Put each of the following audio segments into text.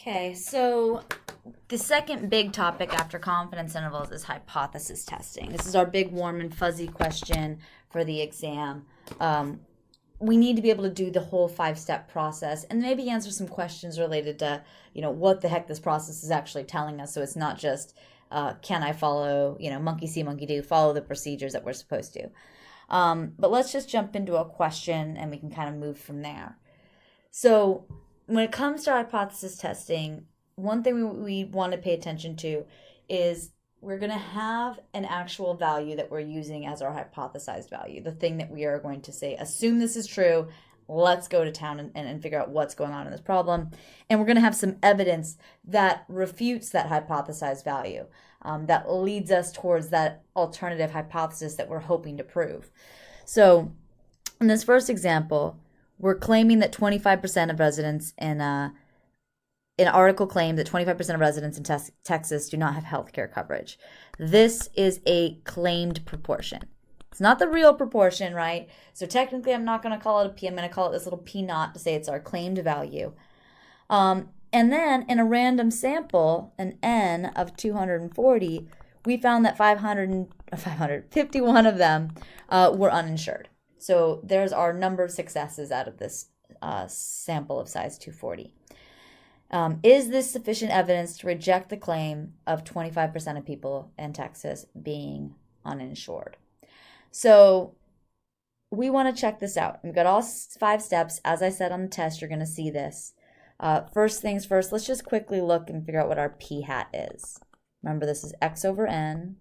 Okay, so the second big topic after confidence intervals is hypothesis testing. This is our big warm and fuzzy question for the exam. We need to be able to do the whole 5-step process and maybe answer some questions related to, what the heck this process is actually telling us. So it's not just, can I follow, monkey see, monkey do, follow the procedures that we're supposed to. But let's just jump into a question and we can kind of move from there. So when it comes to hypothesis testing, one thing we want to pay attention to is we're going to have an actual value that we're using as our hypothesized value, the thing that we are going to say, assume this is true, let's go to town and figure out what's going on in this problem. And we're going to have some evidence that refutes that hypothesized value, that leads us towards that alternative hypothesis that we're hoping to prove. So in this first example, we're claiming that 25% of residents an article claimed that 25% of residents in Texas do not have health care coverage. This is a claimed proportion. It's not the real proportion, right? So technically, I'm not going to call it a P. I'm going to call it this little P naught to say it's our claimed value. And then in a random sample, an N of 240, we found that 551 of them were uninsured. So there's our number of successes out of this sample of size 240. Is this sufficient evidence to reject the claim of 25% of people in Texas being uninsured? So we want to check this out. We've got all 5 steps. As I said on the test, you're going to see this. First things first, let's just quickly look and figure out what our P hat is. Remember, this is X over N.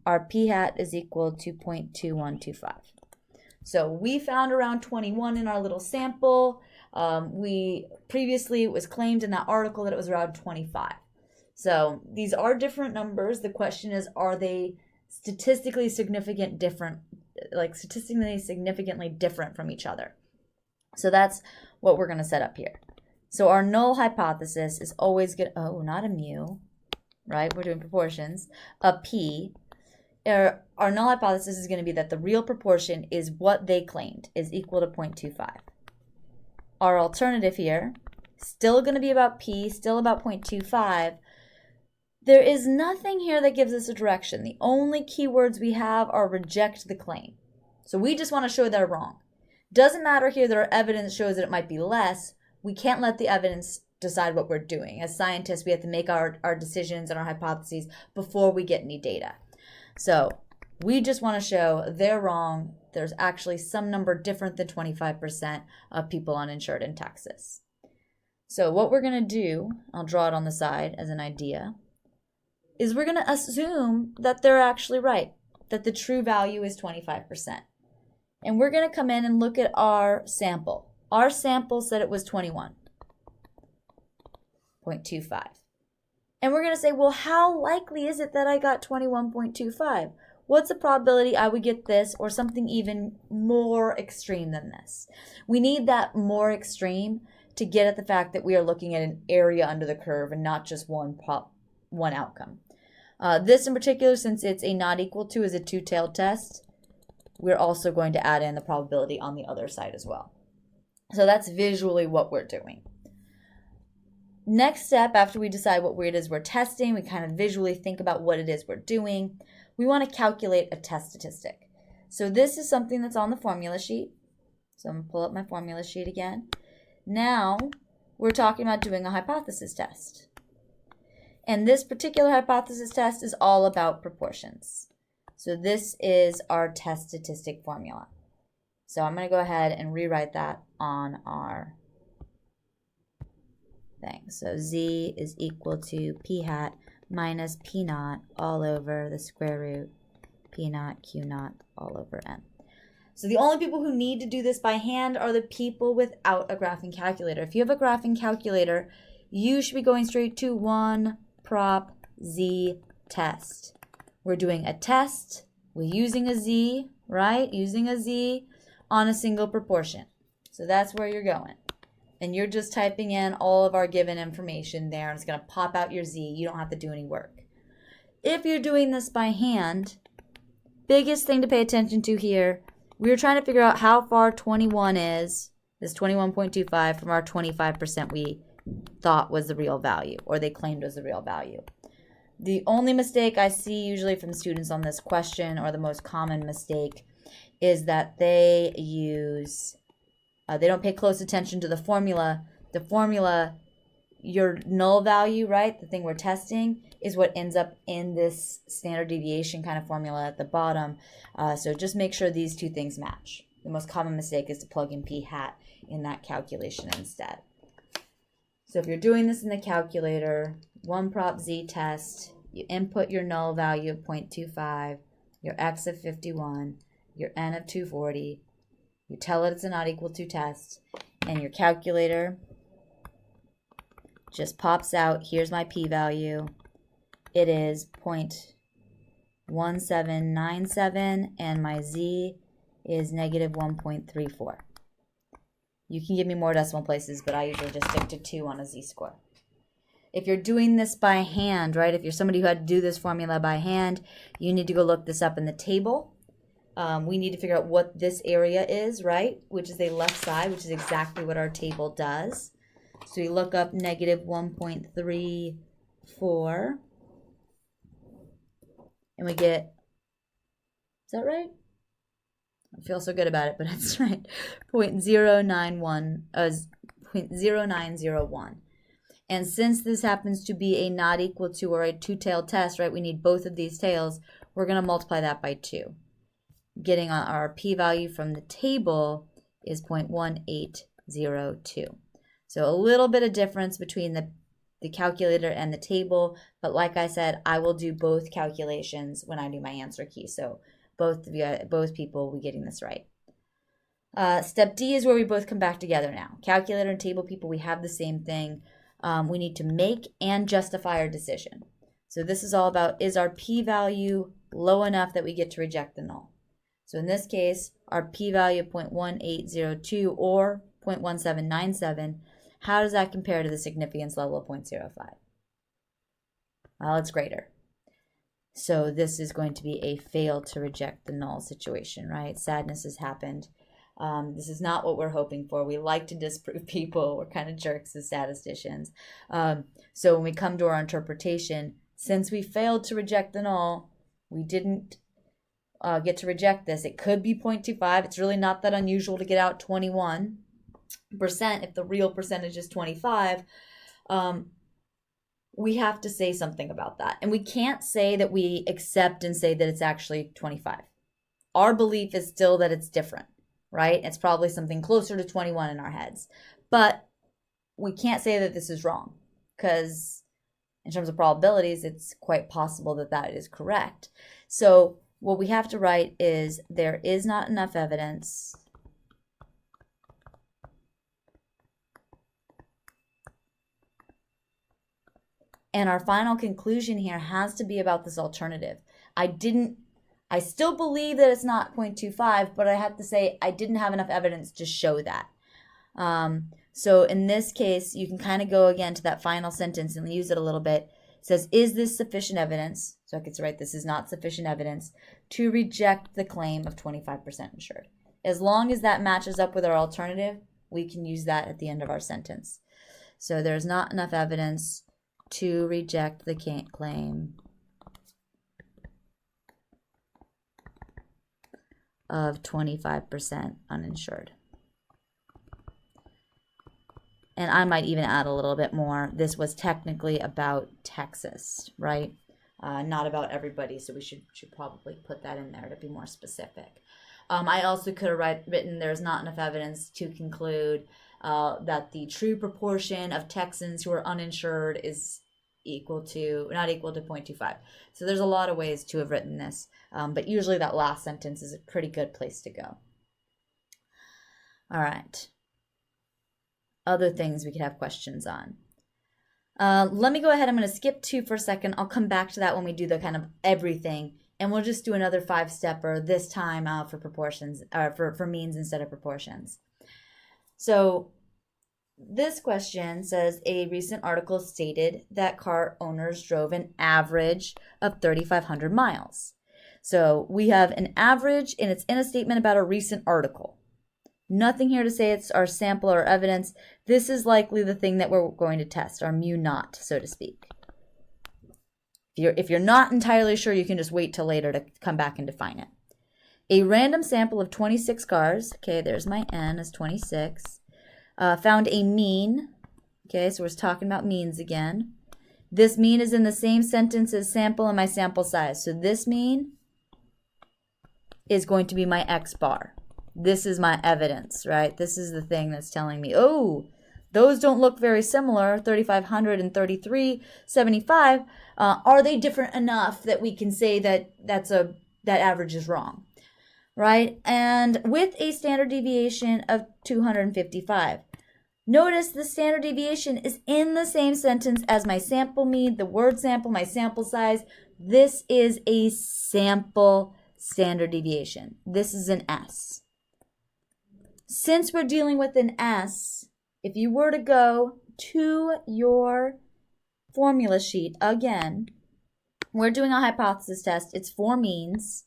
Our P hat is equal to 0.2125. So we found around 21 in our little sample. Previously it was claimed in that article that it was around 25. So these are different numbers. The question is, are they statistically significantly different from each other? So that's what we're going to set up here. So our null hypothesis is always good. Oh, not a mu, right? We're doing proportions. A P. Our null hypothesis is going to be that the real proportion is what they claimed is equal to 0.25. Our alternative here, still going to be about P, still about 0.25. There is nothing here that gives us a direction. The only keywords we have are reject the claim. So we just want to show they're wrong. Doesn't matter here that our evidence shows that it might be less. We can't let the evidence decide what we're doing. As scientists, we have to make our decisions and our hypotheses before we get any data. So we just want to show they're wrong. There's actually some number different than 25% of people uninsured in Texas. So what we're going to do, I'll draw it on the side as an idea, is we're going to assume that they're actually right, that the true value is 25%. And we're going to come in and look at our sample. Our sample said it was 21.25. And we're going to say, well, how likely is it that I got 21.25? What's the probability I would get this or something even more extreme than this? We need that more extreme to get at the fact that we are looking at an area under the curve and not just one outcome. This in particular, since it's a not equal to, is a two-tailed test, we're also going to add in the probability on the other side as well. So that's visually what we're doing. Next step, after we decide what it is we're testing, we kind of visually think about what it is we're doing. We want to calculate a test statistic. So this is something that's on the formula sheet. So I'm going to pull up my formula sheet again. Now we're talking about doing a hypothesis test. And this particular hypothesis test is all about proportions. So this is our test statistic formula. So I'm going to go ahead and rewrite that on our thing. So Z is equal to P hat minus P naught all over the square root P naught Q naught all over N. So the only people who need to do this by hand are the people without a graphing calculator. If you have a graphing calculator, you should be going straight to 1 prop Z test. We're doing a test. We're using a Z, right? Using a Z on a single proportion. So that's where you're going. And you're just typing in all of our given information there, and it's going to pop out your Z. You don't have to do any work. If you're doing this by hand, biggest thing to pay attention to here We were trying to figure out how far 21 is, this 21.25, from our 25% we thought was the real value, or they claimed was the real value. The only mistake I see usually from students on this question, or the most common mistake, is that they don't pay close attention to the formula. The formula, your null value, right, the thing we're testing, is what ends up in this standard deviation kind of formula at the bottom. So just make sure these two things match. The most common mistake is to plug in p hat in that calculation instead. So if you're doing this in the calculator, one prop z test, you input your null value of 0.25, your x of 51, your n of 240, you tell it it's a not equal to test, and your calculator just pops out, here's my p-value, it is 0.1797, and my z is negative 1.34. You can give me more decimal places, but I usually just stick to 2 on a z-score. If you're doing this by hand, right, if you're somebody who had to do this formula by hand, you need to go look this up in the table. We need to figure out what this area is, right, which is the left side, which is exactly what our table does. So we look up negative 1.34, and we get, is that right? I feel so good about it, but it's right. 0.0901. And since this happens to be a not equal to or a two-tailed test, right, we need both of these tails, we're going to multiply that by 2. Getting our p-value from the table is 0.1802. So a little bit of difference between the calculator and the table, but like I said, I will do both calculations when I do my answer key. So both people will be getting this right. Step D is where we both come back together now. Calculator and table people, we have the same thing. We need to make and justify our decision. So this is all about, is our p-value low enough that we get to reject the null? So in this case, our p-value of 0.1802 or 0.1797, how does that compare to the significance level of 0.05? Well, it's greater. So this is going to be a fail to reject the null situation, right? Sadness has happened. This is not what we're hoping for. We like to disprove people. We're kind of jerks as statisticians. So when we come to our interpretation, since we failed to reject the null, we didn't get to reject this. It could be 0.25. It's really not that unusual to get out 21% if the real percentage is 25. We have to say something about that. And we can't say that we accept and say that it's actually 25. Our belief is still that it's different, right? It's probably something closer to 21 in our heads. But we can't say that this is wrong, because in terms of probabilities, it's quite possible that that is correct. So what we have to write is, there is not enough evidence and our final conclusion here has to be about this alternative. I still believe that it's not 0.25, but I have to say I didn't have enough evidence to show that. So in this case, you can kind of go again to that final sentence and use it a little bit. It says, is this sufficient evidence? So I could write, this is not sufficient evidence to reject the claim of 25% insured. As long as that matches up with our alternative, we can use that at the end of our sentence. So there's not enough evidence to reject the claim of 25% uninsured. And I might even add a little bit more. This was technically about Texas, right? Not about everybody, so we should probably put that in there to be more specific. I also could have written, there's not enough evidence to conclude that the true proportion of Texans who are uninsured is not equal to 0.25. So there's a lot of ways to have written this, but usually that last sentence is a pretty good place to go. All right. Other things we could have questions on. Let me go ahead. I'm going to skip 2 for a second. I'll come back to that when we do the kind of everything, and we'll just do another 5-stepper this time for proportions, for means instead of proportions. So this question says, a recent article stated that car owners drove an average of 3,500 miles. So we have an average, and it's in a statement about a recent article. Nothing here to say it's our sample or evidence. This is likely the thing that we're going to test, our mu naught, so to speak. If you're not entirely sure, you can just wait till later to come back and define it. A random sample of 26 cars, okay, there's my n is 26, found a mean, okay, so we're talking about means again. This mean is in the same sentence as sample and my sample size. So this mean is going to be my x bar. This is my evidence, right? This is the thing that's telling me, oh, those don't look very similar, 3,500 and 3,375. Are they different enough that we can say that that average is wrong, right? And with a standard deviation of 255. Notice the standard deviation is in the same sentence as my sample mean, the word sample, my sample size. This is a sample standard deviation. This is an S. Since we're dealing with an S, if you were to go to your formula sheet again, we're doing a hypothesis test. It's for means.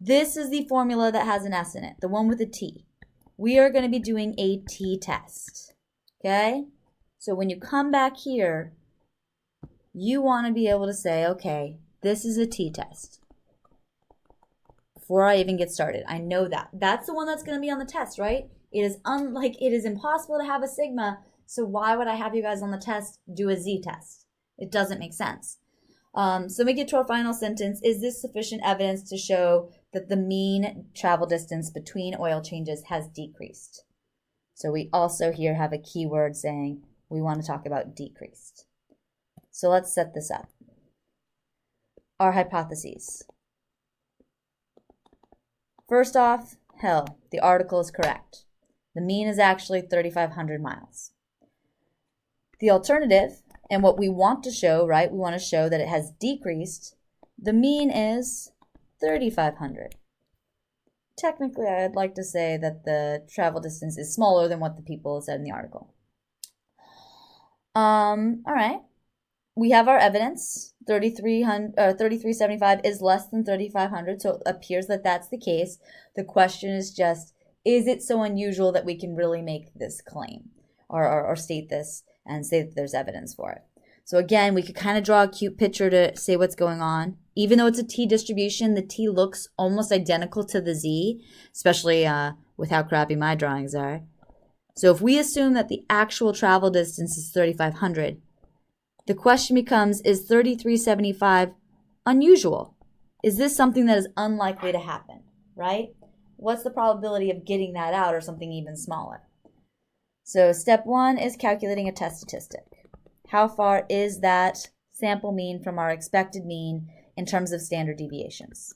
This is the formula that has an S in it, the one with a T. We are going to be doing a t-test, okay? So when you come back here, you want to be able to say, okay, this is a t-test. Before I even get started, I know that. That's the one that's going to be on the test, right? It is impossible to have a sigma, so why would I have you guys on the test do a z-test? It doesn't make sense. So we get to our final sentence. Is this sufficient evidence to show that the mean travel distance between oil changes has decreased? So we also here have a keyword saying we want to talk about decreased. So let's set this up. Our hypotheses. First off, the article is correct. The mean is actually 3,500 miles. The alternative, and what we want to show, right? We want to show that it has decreased. The mean is 3,500. Technically, I'd like to say that the travel distance is smaller than what the people said in the article. All right. We have our evidence. 3,375 is less than 3,500, so it appears that that's the case. The question is just, is it so unusual that we can really make this claim or state this and say that there's evidence for it? So again, we could kind of draw a cute picture to say what's going on. Even though it's a t distribution, the t looks almost identical to the z, especially with how crappy my drawings are. So if we assume that the actual travel distance is 3,500, the question becomes, is 3,375 unusual? Is this something that is unlikely to happen, right? What's the probability of getting that out, or something even smaller? So step one is calculating a test statistic. How far is that sample mean from our expected mean in terms of standard deviations?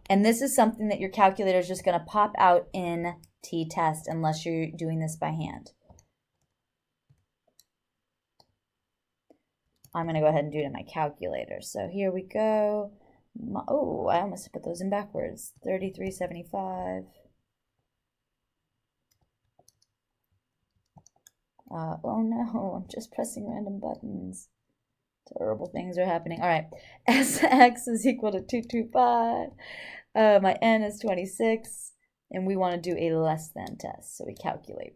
And this is something that your calculator is just going to pop out in t-test unless you're doing this by hand. I'm going to go ahead and do it in my calculator. So here we go. Oh, I almost put those in backwards. 3,375. Oh no, I'm just pressing random buttons. Terrible things are happening. All right, Sx is equal to 225. My n is 26, and we want to do a less than test, so we calculate.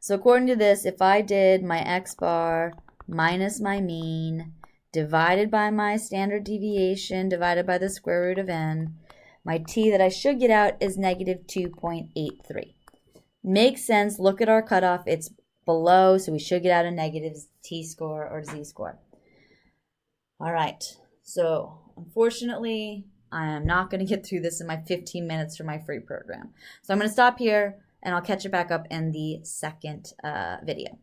So according to this, if I did my x bar minus my mean divided by my standard deviation divided by the square root of n, my t that I should get out is negative 2.83. Makes sense. Look at our cutoff. It's below, so we should get out a negative t-score or z-score. All right. So unfortunately, I am not going to get through this in my 15 minutes for my free program. So I'm going to stop here, and I'll catch it back up in the second video.